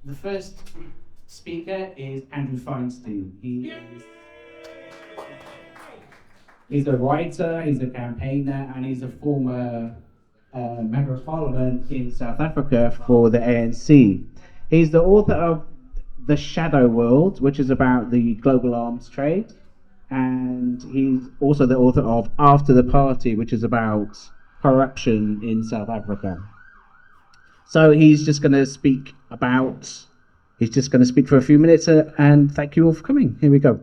The first speaker is Andrew Feinstein. He's a writer, he's a campaigner, and he's a former member of parliament in South Africa for the ANC. He's the author of The Shadow World, which is about the global arms trade, and he's also the author of After the Party, which is about corruption in South Africa. So he's just going to speak for a few minutes, and thank you all for coming. Here we go.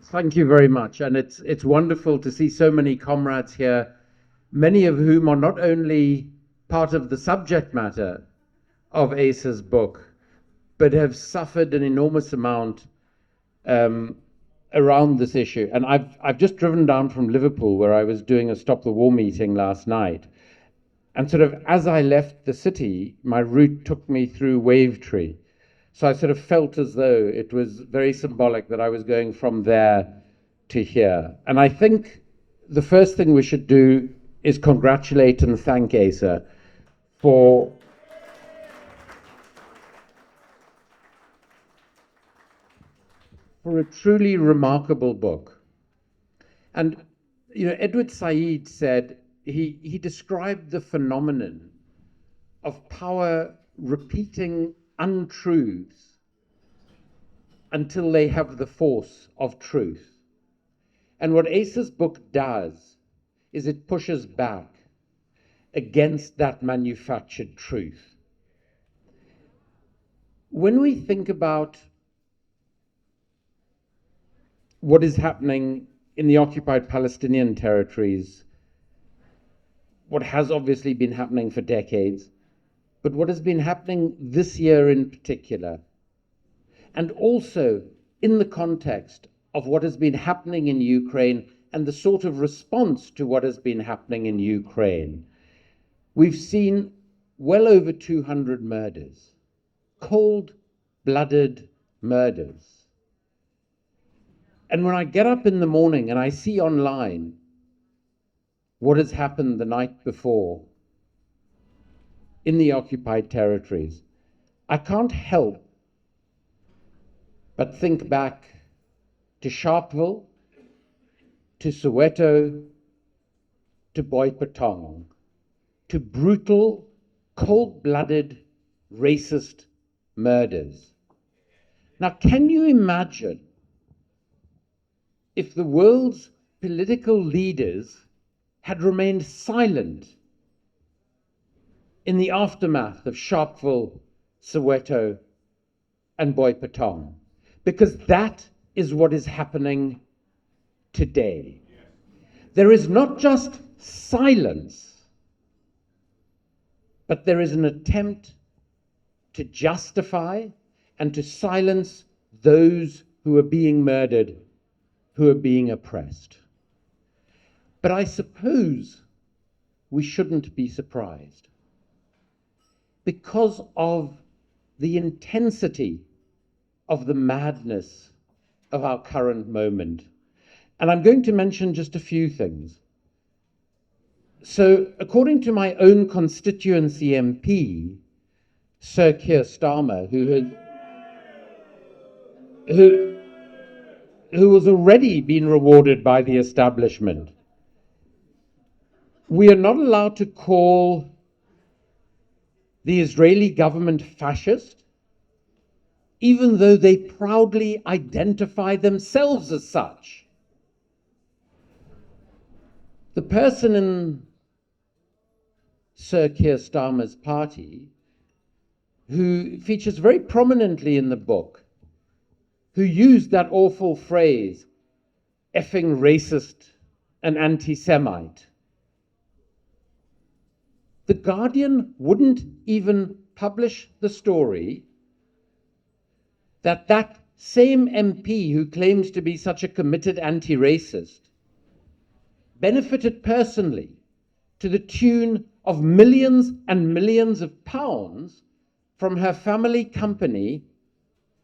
Thank you very much. And it's wonderful to see so many comrades here, many of whom are not only part of the subject matter of Asa's book, but have suffered an enormous amount around this issue. And I've just driven down from Liverpool, where I was doing a Stop the War meeting last night. And sort of as I left the city, my route took me through Wavetree. So I sort of felt as though it was very symbolic that I was going from there to here. And I think the first thing we should do is congratulate and thank Asa for a truly remarkable book. And, you know, Edward Said said, he described the phenomenon of power repeating untruths until they have the force of truth. And what Asa's book does is it pushes back against that manufactured truth. When we think about what is happening in the occupied Palestinian territories, what has obviously been happening for decades, but what has been happening this year in particular, and also in the context of what has been happening in Ukraine and the sort of response to what has been happening in Ukraine, we've seen well over 200 murders, cold-blooded murders. And when I get up in the morning and I see online what has happened the night before in the occupied territories, I can't help but think back to Sharple, to Soweto, to Boyapatam, to brutal, cold-blooded, racist murders. Now, can you imagine if the world's political leaders had remained silent in the aftermath of Sharpeville, Soweto, and Boyapatam? Because that is what is happening today. There is not just silence, but there is an attempt to justify and to silence those who are being murdered, who are being oppressed. But I suppose we shouldn't be surprised, because of the intensity of the madness of our current moment. And I'm going to mention just a few things. So, according to my own constituency MP, Sir Keir Starmer, who has already been rewarded by the establishment, we are not allowed to call the Israeli government fascist, even though they proudly identify themselves as such. The person in Sir Keir Starmer's party, who features very prominently in the book, who used that awful phrase, effing racist and anti-Semite, The Guardian wouldn't even publish the story that that same MP who claims to be such a committed anti-racist benefited personally to the tune of millions and millions of pounds from her family company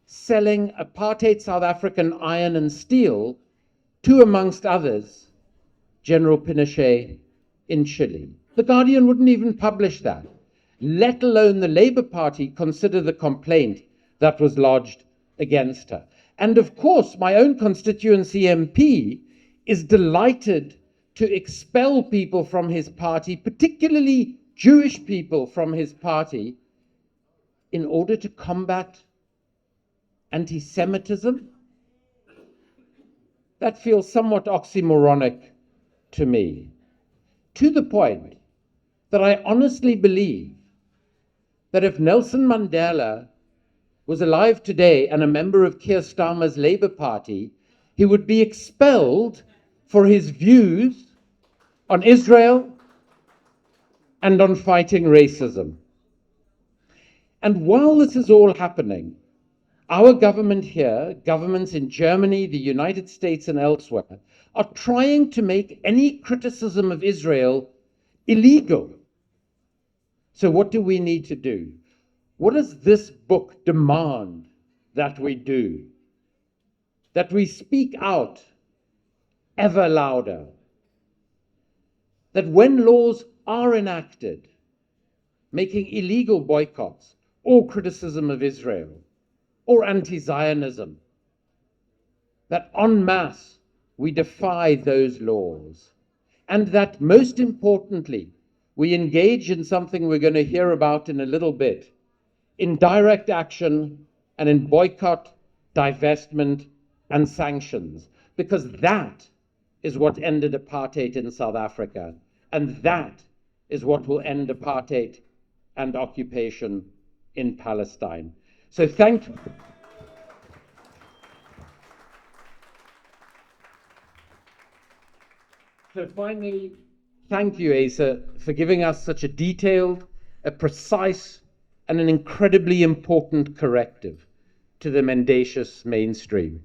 selling apartheid South African iron and steel to, amongst others, General Pinochet in Chile. The Guardian wouldn't even publish that, let alone the Labour Party consider the complaint that was lodged against her. And of course, my own constituency MP is delighted to expel people from his party, particularly Jewish people from his party, in order to combat anti-Semitism. That feels somewhat oxymoronic to me, to the point that I honestly believe that if Nelson Mandela was alive today and a member of Keir Starmer's Labour Party, he would be expelled for his views on Israel and on fighting racism. And while this is all happening, our government here, governments in Germany, the United States, and elsewhere, are trying to make any criticism of Israel illegal. So what do we need to do? What does this book demand that we do? That we speak out ever louder. That when laws are enacted, making illegal boycotts or criticism of Israel or anti-Zionism, that en masse we defy those laws, and that most importantly, we engage in something we're going to hear about in a little bit, in direct action and in boycott, divestment, and sanctions, because that is what ended apartheid in South Africa, and that is what will end apartheid and occupation in Palestine. So finally, thank you, Asa, for giving us such a detailed, a precise, and an incredibly important corrective to the mendacious mainstream.